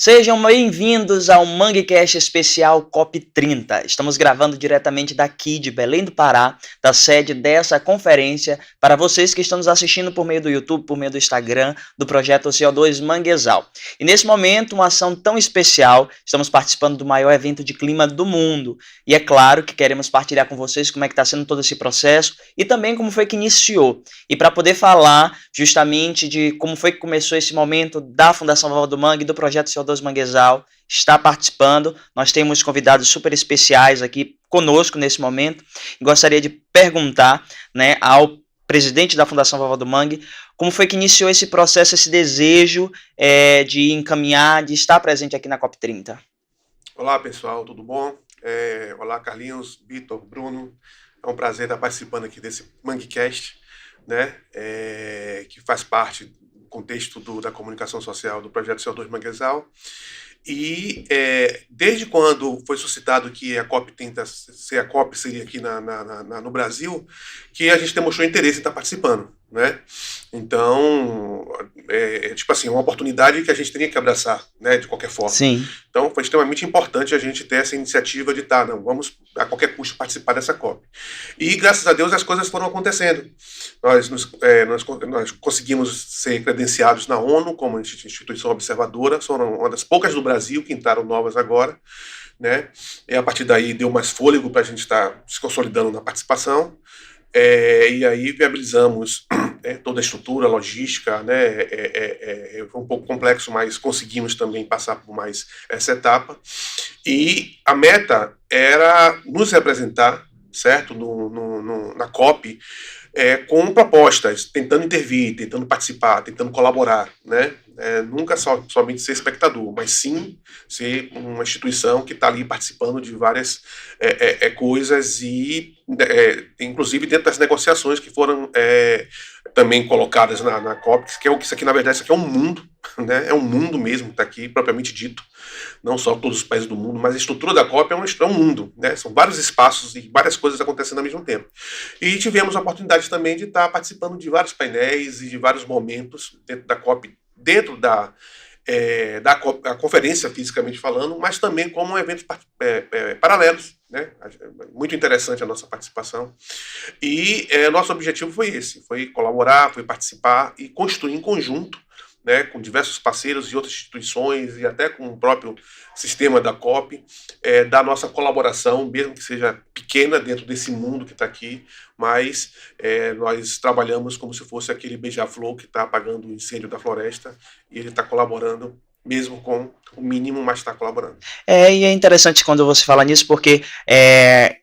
Sejam bem-vindos ao MangueCast especial COP30. Estamos gravando diretamente daqui de Belém do Pará, da sede dessa conferência, para vocês que estão nos assistindo por meio do YouTube, por meio do Instagram, do projeto CO2 Manguezal. E nesse momento, uma ação tão especial, estamos participando do maior evento de clima do mundo. E é claro que queremos partilhar com vocês como é que está sendo todo esse processo e também como foi que iniciou. E para poder falar justamente de como foi que começou esse momento da Fundação Vovó do Mangue e do projeto CO2 Manguezal, está participando. Nós temos convidados super especiais aqui conosco nesse momento. E gostaria de perguntar, ao presidente da Fundação Vovó do Mangue, como foi que iniciou esse processo, esse desejo de encaminhar, de estar presente aqui na COP30. Olá, pessoal, tudo bom? Olá, Carlinhos, Vitor, Bruno. É um prazer estar participando aqui desse MangueCast, né? Que faz parte do contexto da comunicação social do projeto CO2 Manguezal. E desde quando foi suscitado que a COP30 ser a COP seria aqui no Brasil, que a gente demonstrou interesse em estar participando, né? Então, tipo assim, uma oportunidade que a gente teria que abraçar, né, de qualquer forma. Sim. Então, foi extremamente importante a gente ter essa iniciativa de vamos a qualquer custo participar dessa COP. E, graças a Deus, as coisas foram acontecendo. Nós conseguimos ser credenciados na ONU como instituição observadora, foram uma das poucas do Brasil que entraram novas agora, né? E a partir daí deu mais fôlego para a gente estar se consolidando na participação. E aí viabilizamos toda a estrutura, a logística, né? Foi um pouco complexo, mas conseguimos também passar por mais essa etapa. E a meta era nos representar, certo? Na COP, com propostas, tentando intervir, tentando participar, tentando colaborar, né? Nunca somente ser espectador, mas sim ser uma instituição que está ali participando de várias coisas e, inclusive, dentro das negociações que foram também colocadas na COP, que isso aqui, na verdade, isso aqui é um mundo, né? É um mundo mesmo, está aqui propriamente dito. Não só todos os países do mundo, mas a estrutura da COP é um mundo, né? São vários espaços e várias coisas acontecendo ao mesmo tempo. E tivemos a oportunidade também de estar participando de vários painéis e de vários momentos dentro da COP, dentro da conferência, fisicamente falando, mas também como eventos paralelos, né? Muito interessante a nossa participação. E nosso objetivo foi esse, foi colaborar, foi participar e construir em conjunto, né, com diversos parceiros e outras instituições e até com o próprio sistema da COP, da nossa colaboração, mesmo que seja pequena dentro desse mundo que está aqui, mas nós trabalhamos como se fosse aquele beija-flor que está apagando o incêndio da floresta e ele está colaborando, mesmo com o mínimo, mas está colaborando. E é interessante quando você fala nisso, porque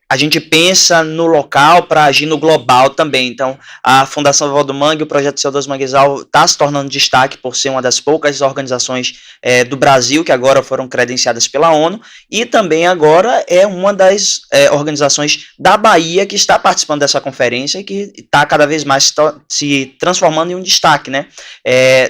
a gente pensa no local para agir no global também. Então, a Fundação Vovó do Mangue, o projeto CO2 Manguezal, está se tornando destaque por ser uma das poucas organizações do Brasil que agora foram credenciadas pela ONU, e também agora é uma das organizações da Bahia que está participando dessa conferência e que está cada vez mais se transformando em um destaque, né,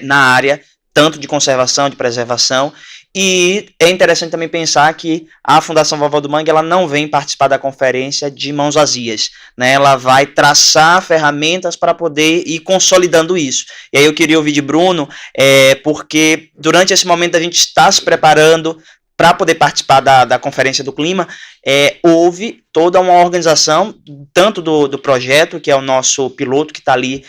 na área tanto de conservação, de preservação. E é interessante também pensar que a Fundação Vovó do Mangue ela não vem participar da conferência de mãos vazias, né? Ela vai traçar ferramentas para poder ir consolidando isso. E aí eu queria ouvir de Bruno, porque durante esse momento a gente está se preparando para poder participar da Conferência do Clima, houve toda uma organização, tanto do projeto, que é o nosso piloto, que está ali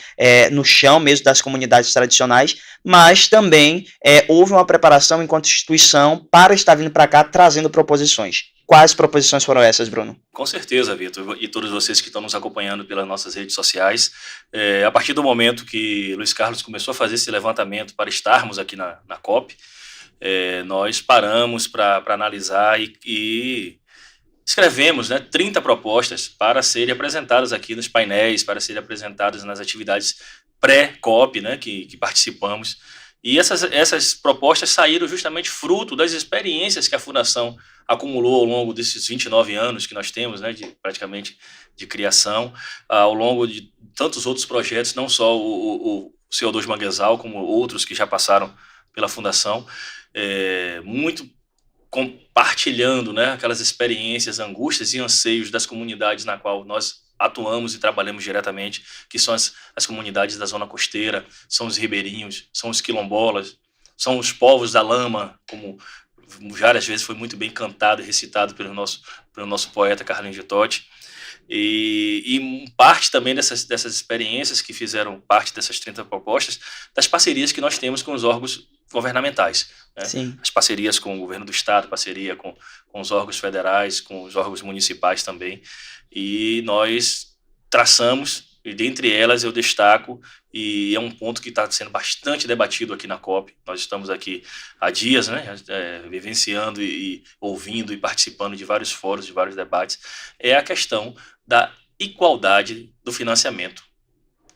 no chão mesmo das comunidades tradicionais, mas também houve uma preparação enquanto instituição para estar vindo para cá trazendo proposições. Quais proposições foram essas, Bruno? Com certeza, Vitor, e todos vocês que estão nos acompanhando pelas nossas redes sociais. A partir do momento que Luiz Carlos começou a fazer esse levantamento para estarmos aqui na COP, nós paramos para analisar e escrevemos, né, 30 propostas para serem apresentadas aqui nos painéis, para serem apresentadas nas atividades pré-COP, né, que participamos. E essas propostas saíram justamente fruto das experiências que a Fundação acumulou ao longo desses 29 anos que nós temos, né, praticamente de criação, ao longo de tantos outros projetos, não só o CO2 Manguezal, como outros que já passaram pela Fundação, muito compartilhando, né, aquelas experiências, angústias e anseios das comunidades na qual nós atuamos e trabalhamos diretamente, que são as comunidades da zona costeira, são os ribeirinhos, são os quilombolas, são os povos da lama, como várias vezes foi muito bem cantado e recitado pelo nosso poeta Carlinhos de Totti. E parte também dessas experiências que fizeram parte dessas 30 propostas, das parcerias que nós temos com os órgãos governamentais, né? Sim. As parcerias com o governo do estado, parceria com os órgãos federais, com os órgãos municipais também, e nós traçamos, e dentre elas eu destaco, e é um ponto que está sendo bastante debatido aqui na COP. Nós estamos aqui há dias, né, vivenciando e ouvindo e participando de vários fóruns, de vários debates, é a questão da igualdade do financiamento,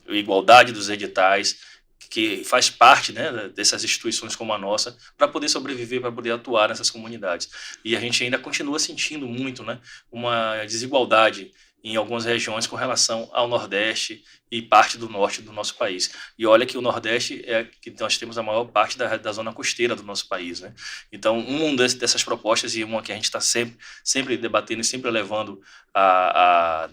a igualdade dos editais, que faz parte, né, dessas instituições como a nossa, para poder sobreviver, para poder atuar nessas comunidades. E a gente ainda continua sentindo muito, né, uma desigualdade em algumas regiões com relação ao Nordeste e parte do Norte do nosso país. E olha que o Nordeste é que nós temos a maior parte da zona costeira do nosso país, né? Então, uma dessas propostas, e uma que a gente está sempre debatendo e sempre levando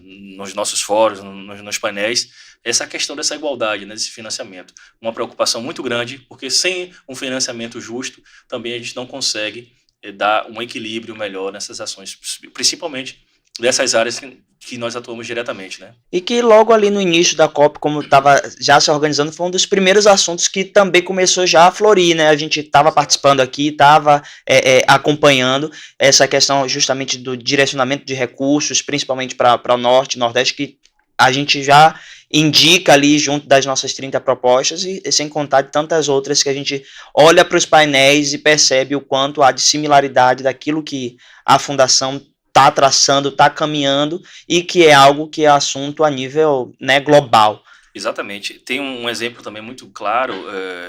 nos nossos fóruns, nos painéis, essa questão dessa igualdade, né, desse financiamento. Uma preocupação muito grande, porque sem um financiamento justo, também a gente não consegue dar um equilíbrio melhor nessas ações, principalmente dessas áreas que nós atuamos diretamente, né? E que logo ali no início da COP, como estava já se organizando, foi um dos primeiros assuntos que também começou já a florir, né? A gente estava participando aqui, estava acompanhando essa questão justamente do direcionamento de recursos, principalmente para o Norte e Nordeste, que a gente já indica ali junto das nossas 30 propostas, e sem contar de tantas outras que a gente olha para os painéis e percebe o quanto há de similaridade daquilo que a Fundação está traçando, está caminhando, e que é algo que é assunto a nível, né, global. Exatamente. Tem um exemplo também muito claro,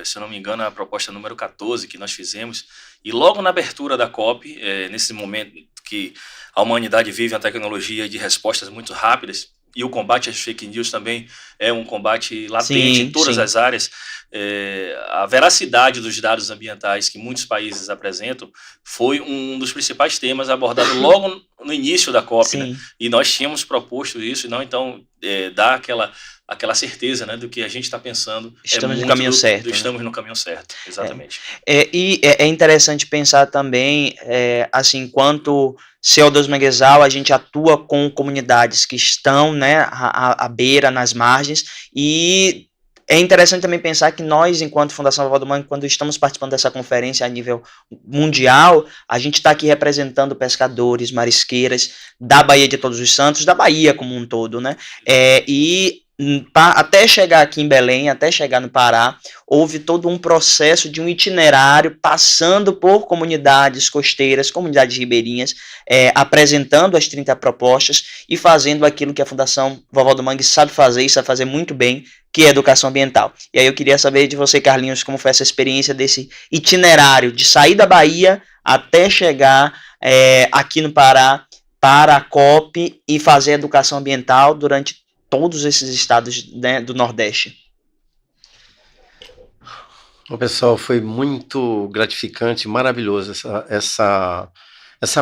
se eu não me engano, a proposta número 14 que nós fizemos, e logo na abertura da COP, nesse momento que a humanidade vive uma tecnologia de respostas muito rápidas, e o combate às fake news também é um combate latente em todas as áreas. A veracidade dos dados ambientais que muitos países apresentam foi um dos principais temas abordado logo no início da COP, né? E nós tínhamos proposto isso, não, então dá aquela certeza, né, do que a gente está pensando. Estamos no caminho certo. Estamos no caminho certo, exatamente. E é interessante pensar também, assim, enquanto CO2 Manguezal, a gente atua com comunidades que estão, né, à beira, nas margens, e é interessante também pensar que nós, enquanto Fundação Vovó do Mangue, quando estamos participando dessa conferência a nível mundial, a gente está aqui representando pescadores, marisqueiras da Baía de Todos os Santos, da Bahia como um todo, né? Até chegar aqui em Belém, até chegar no Pará, houve todo um processo de um itinerário passando por comunidades costeiras, comunidades ribeirinhas, apresentando as 30 propostas e fazendo aquilo que a Fundação Vovó do Mangue sabe fazer e sabe fazer muito bem, que é educação ambiental. E aí eu queria saber de você, Carlinhos, como foi essa experiência desse itinerário de sair da Bahia até chegar aqui no Pará para a COP e fazer educação ambiental durante todos esses estados, né, do Nordeste. Bom, pessoal, foi muito gratificante, maravilhoso essa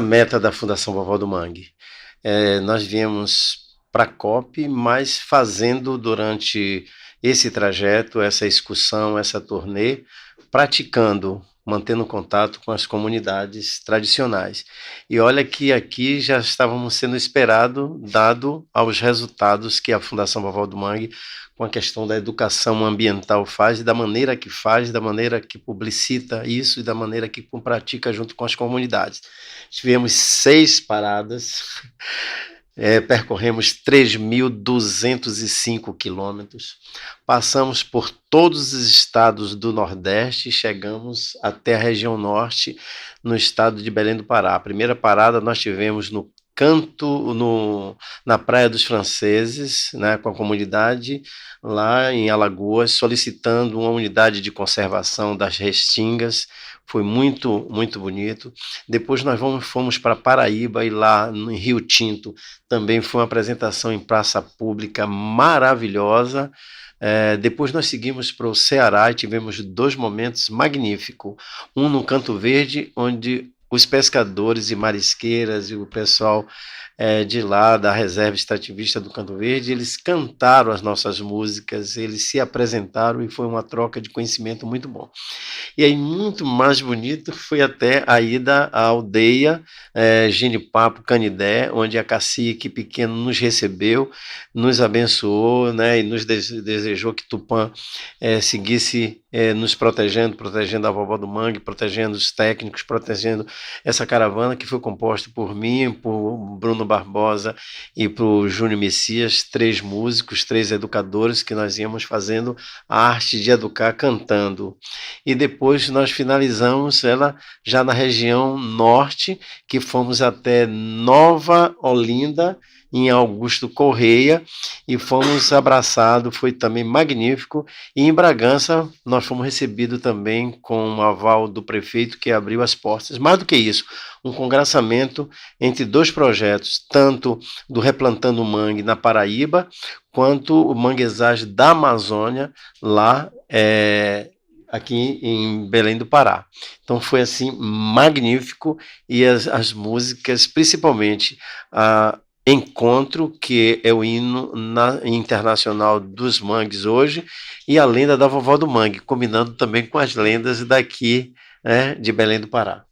meta da Fundação Vovó do Mangue. Nós viemos para a COP, mas fazendo durante esse trajeto, essa excursão, essa turnê, praticando, mantendo contato com as comunidades tradicionais. E olha que aqui já estávamos sendo esperados, dado aos resultados que a Fundação Vovó do Mangue, com a questão da educação ambiental, faz, e da maneira que faz, da maneira que publicita isso e da maneira que pratica junto com as comunidades. Tivemos 6 paradas, percorremos 3.205 quilômetros, passamos por todos os estados do Nordeste e chegamos até a região Norte, no estado de Belém do Pará. A primeira parada nós tivemos na Praia dos Franceses, né, com a comunidade lá em Alagoas, solicitando uma unidade de conservação das restingas. Foi muito, muito bonito. Depois nós fomos para Paraíba, e lá em Rio Tinto também foi uma apresentação em praça pública maravilhosa. Depois nós seguimos para o Ceará e tivemos 2 momentos magníficos. Um no Canto Verde, onde os pescadores e marisqueiras e o pessoal de lá da Reserva Extrativista do Canto Verde, eles cantaram as nossas músicas, eles se apresentaram e foi uma troca de conhecimento muito bom. E aí, muito mais bonito foi até a ida à aldeia Genipapo Canidé, onde a cacique pequeno nos recebeu, nos abençoou, né, e nos desejou que Tupã seguisse nos protegendo a vovó do Mangue, protegendo os técnicos, protegendo essa caravana que foi composta por mim, por Bruno Barbosa e por Júnior Messias, 3 músicos, 3 educadores, que nós íamos fazendo a arte de educar cantando. E depois nós finalizamos ela já na região norte, que fomos até Nova Olinda, em Augusto Correia, e fomos abraçados, foi também magnífico. E em Bragança nós fomos recebidos também com um aval do prefeito que abriu as portas. Mais do que isso, um congraçamento entre 2 projetos, tanto do Replantando Mangue na Paraíba, quanto o Manguezais da Amazônia, lá aqui em Belém do Pará. Então foi assim magnífico, e as músicas, principalmente a Encontro, que é o hino internacional dos mangues hoje, e a lenda da vovó do mangue, combinando também com as lendas daqui, né, de Belém do Pará.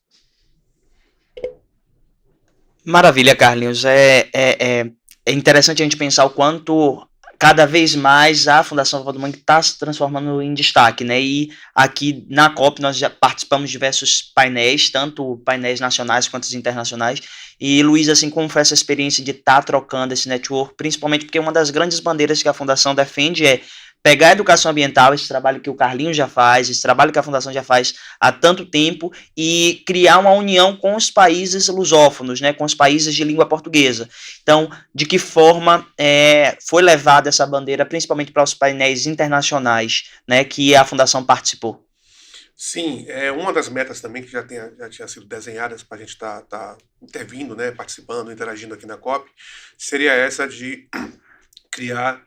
Maravilha, Carlinhos. É interessante a gente pensar o quanto cada vez mais a Fundação Vovó do Mangue está se transformando em destaque, né? E aqui na COP nós já participamos de diversos painéis, tanto painéis nacionais quanto os internacionais. E Luiz, assim, como foi essa experiência de estar trocando esse network, principalmente porque uma das grandes bandeiras que a Fundação defende é pegar a educação ambiental, esse trabalho que o Carlinhos já faz, esse trabalho que a Fundação já faz há tanto tempo, e criar uma união com os países lusófonos, né, com os países de língua portuguesa. Então, de que forma foi levada essa bandeira, principalmente para os painéis internacionais, né, que a Fundação participou? Sim, é uma das metas também que já tinha sido desenhadas para a gente estar intervindo, né, participando, interagindo aqui na COP, seria essa de criar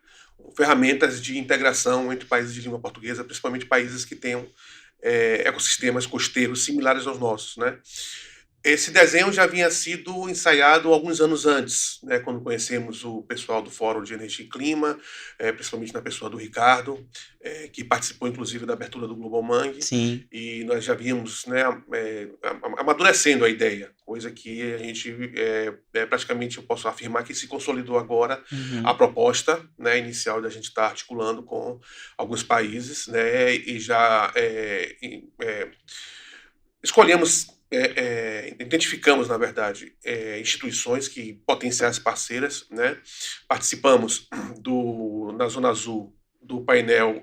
ferramentas de integração entre países de língua portuguesa, principalmente países que tenham ecossistemas costeiros similares aos nossos, né? Esse desenho já havia sido ensaiado alguns anos antes, né, quando conhecemos o pessoal do Fórum de Energia e Clima, principalmente na pessoa do Ricardo, que participou inclusive da abertura do Global Mangue, Sim. e nós já vimos, né, amadurecendo a ideia, coisa que a gente praticamente, eu posso afirmar que se consolidou agora a proposta, né, inicial da gente estar articulando com alguns países, né, e já escolhemos, identificamos, na verdade, instituições que potenciais parceiras, né? Participamos na Zona Azul do painel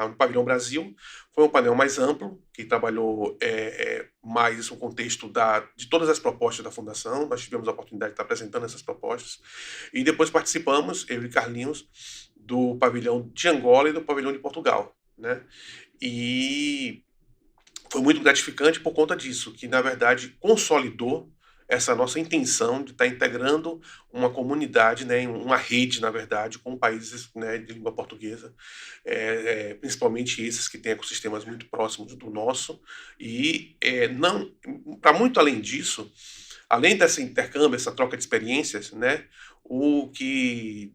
no Pavilhão Brasil. Foi um painel mais amplo, que trabalhou mais o contexto de todas as propostas da Fundação. Nós tivemos a oportunidade de estar apresentando essas propostas. E depois participamos, eu e Carlinhos, do Pavilhão de Angola e do Pavilhão de Portugal, né? E foi muito gratificante por conta disso, que na verdade consolidou essa nossa intenção de estar integrando uma comunidade, né, uma rede, na verdade, com países, né, de língua portuguesa, principalmente esses que têm ecossistemas muito próximos do nosso, e não, para muito além disso, além desse intercâmbio, essa troca de experiências, né, o que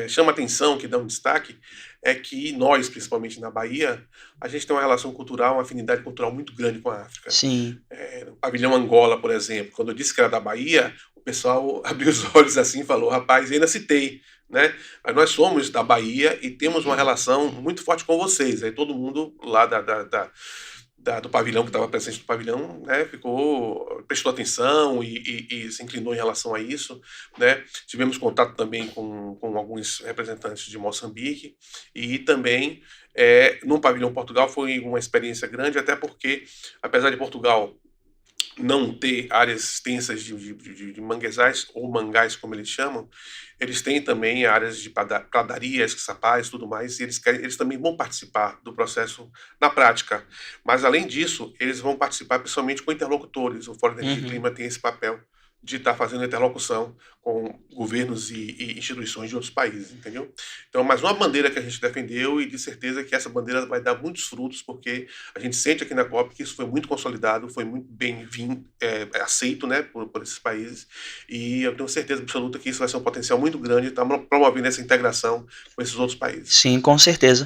chama atenção, que dá um destaque, é que nós, principalmente na Bahia, a gente tem uma relação cultural, uma afinidade cultural muito grande com a África. Sim. No Pavilhão Angola, por exemplo, quando eu disse que era da Bahia, o pessoal abriu os olhos assim e falou, rapaz, ainda citei, né? Mas nós somos da Bahia e temos uma relação muito forte com vocês. Aí todo mundo lá do pavilhão, que estava presente no pavilhão, né, prestou atenção e se inclinou em relação a isso, né? Tivemos contato também com alguns representantes de Moçambique, e também no pavilhão Portugal foi uma experiência grande, até porque, apesar de Portugal não ter áreas extensas de manguezais, ou mangás, como eles chamam, eles têm também áreas de pradarias, sapais, tudo mais, e eles também vão participar do processo na prática. Mas, além disso, eles vão participar principalmente com interlocutores. O Fórum de Energia e Clima tem esse papel de estar fazendo interlocução com governos e instituições de outros países, entendeu? Então, mais uma bandeira que a gente defendeu e de certeza que essa bandeira vai dar muitos frutos, porque a gente sente aqui na COP que isso foi muito consolidado, foi muito bem-vindo, aceito, né, por esses países, e eu tenho certeza absoluta que isso vai ser um potencial muito grande, está promovendo essa integração com esses outros países. Sim, com certeza.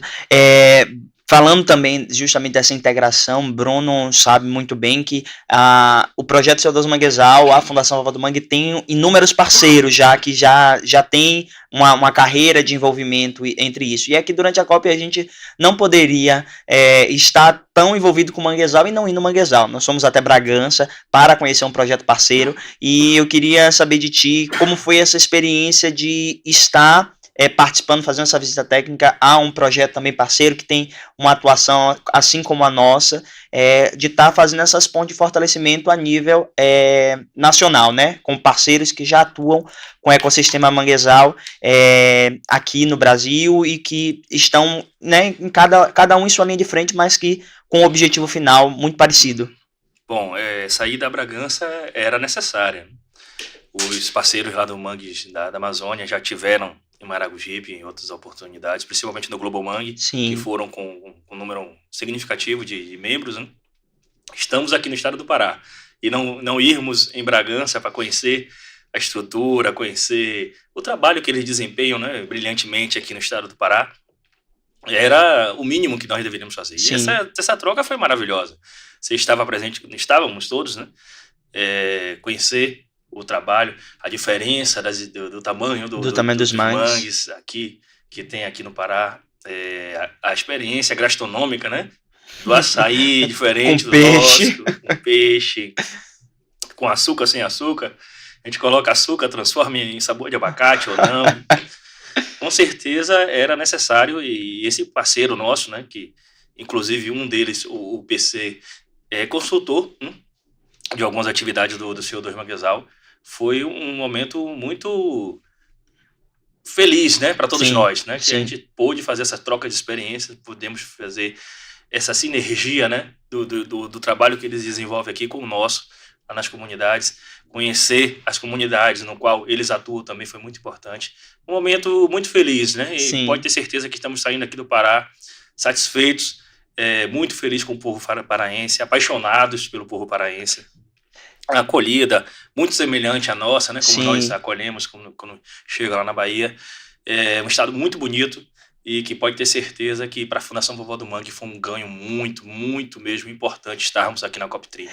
Falando também justamente dessa integração, Bruno sabe muito bem que o projeto CO2 Manguezal, a Fundação Vovó do Mangue, tem inúmeros parceiros que já tem uma carreira de envolvimento entre isso. E aqui durante a COP a gente não poderia estar tão envolvido com o Manguezal e não ir no Manguezal. Nós fomos até Bragança para conhecer um projeto parceiro e eu queria saber de ti como foi essa experiência de estar participando, fazendo essa visita técnica a um projeto também parceiro que tem uma atuação assim como a nossa, de estar fazendo essas pontes de fortalecimento a nível nacional, né, com parceiros que já atuam com o ecossistema manguezal aqui no Brasil e que estão, né, em cada um em sua linha de frente, mas que com um objetivo final muito parecido. Bom, sair da Bragança era necessária. Os parceiros lá do Mangues da Amazônia já tiveram em Maragogipe, em outras oportunidades, principalmente no Global Mangue, Sim. que foram com um número significativo de membros, né? Estamos aqui no estado do Pará. E não irmos em Bragança para conhecer a estrutura, conhecer o trabalho que eles desempenham, né, brilhantemente aqui no estado do Pará, era o mínimo que nós deveríamos fazer. Sim. E essa troca foi maravilhosa. Você estava presente, estávamos todos, né? Conhecer o trabalho, a diferença do tamanho do tamanho dos mangues aqui, que tem aqui no Pará, a experiência gastronômica, né? Do açaí diferente do nosso, com peixe, com açúcar, sem açúcar. A gente coloca açúcar, transforma em sabor de abacate ou não. Com certeza era necessário, e esse parceiro nosso, né, que inclusive um deles, o PC, é consultor de algumas atividades do CO2 Manguezal, foi um momento muito feliz, né, para todos nós, né, que a gente pôde fazer essa troca de experiências, podemos fazer essa sinergia, né, do trabalho que eles desenvolvem aqui com o nosso, lá nas comunidades, conhecer as comunidades no qual eles atuam também foi muito importante. Um momento muito feliz, né, e pode ter certeza que estamos saindo aqui do Pará satisfeitos, muito felizes com o povo paraense, apaixonados pelo povo paraense. A acolhida muito semelhante à nossa, né, como nós acolhemos quando chega lá na Bahia. É um estado muito bonito e que pode ter certeza que para a Fundação Vovó do Mangue foi um ganho muito, muito mesmo importante estarmos aqui na COP30.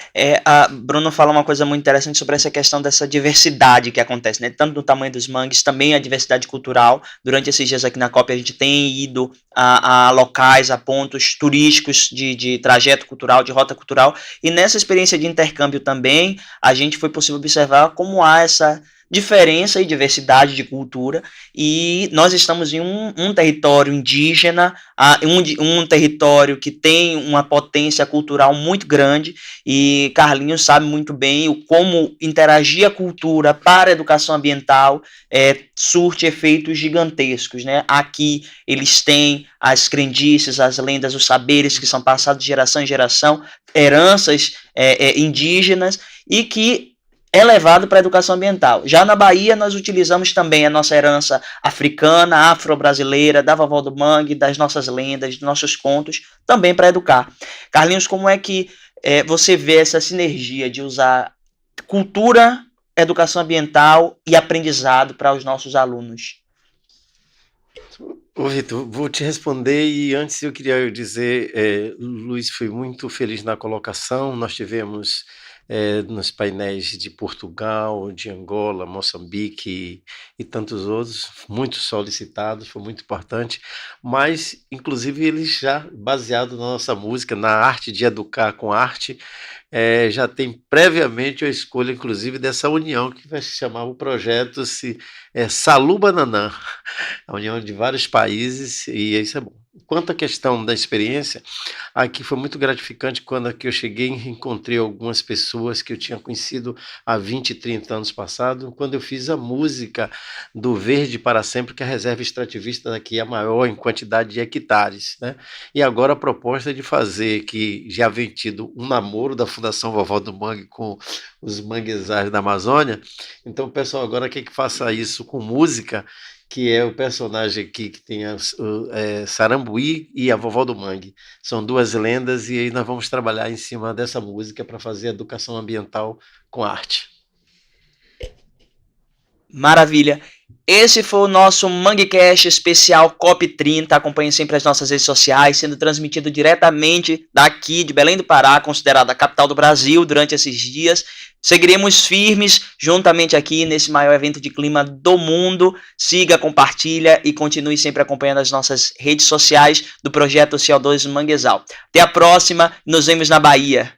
Bruno fala uma coisa muito interessante sobre essa questão dessa diversidade que acontece, né? Tanto no tamanho dos mangues, também a diversidade cultural. Durante esses dias aqui na COP a gente tem ido a locais, a pontos turísticos de trajeto cultural, de rota cultural, e nessa experiência de intercâmbio também a gente foi possível observar como há essa diferença e diversidade de cultura, e nós estamos em um território indígena, um território que tem uma potência cultural muito grande, e Carlinhos sabe muito bem como interagir a cultura para a educação ambiental surte efeitos gigantescos, né? Aqui eles têm as crendices, as lendas, os saberes que são passados de geração em geração, heranças indígenas, e que é levado para a educação ambiental. Já na Bahia, nós utilizamos também a nossa herança africana, afro-brasileira, da Vovó do Mangue, das nossas lendas, dos nossos contos, também para educar. Carlinhos, como é que você vê essa sinergia de usar cultura, educação ambiental e aprendizado para os nossos alunos? Ô, Vitor, vou te responder, e antes eu queria dizer, Luiz foi muito feliz na colocação. Nós tivemos nos painéis de Portugal, de Angola, Moçambique e tantos outros, muito solicitados, foi muito importante, mas inclusive eles já, baseado na nossa música, na arte de educar com arte, já tem previamente a escolha, inclusive, dessa união que vai se chamar o projeto Salu Bananã, a união de vários países, e isso é bom. Quanto à questão da experiência, aqui foi muito gratificante. Quando aqui eu cheguei, encontrei algumas pessoas que eu tinha conhecido há 20, 30 anos passado, quando eu fiz a música do Verde para Sempre, que a reserva extrativista daqui é a maior em quantidade de hectares, né? E agora a proposta de fazer, que já vem tido um namoro da Fundação Vovó do Mangue com os manguezais da Amazônia. Então o pessoal agora quer que faça isso com música, que é o personagem aqui que tem Sarambuí e a Vovó do Mangue. São duas lendas e aí nós vamos trabalhar em cima dessa música para fazer educação ambiental com arte. Maravilha. Esse foi o nosso MangueCast especial COP30. Acompanhe sempre as nossas redes sociais, sendo transmitido diretamente daqui de Belém do Pará, considerada a capital do Brasil, durante esses dias. Seguiremos firmes juntamente aqui nesse maior evento de clima do mundo. Siga, compartilha e continue sempre acompanhando as nossas redes sociais do projeto CO2 Manguezal. Até a próxima, nos vemos na Bahia.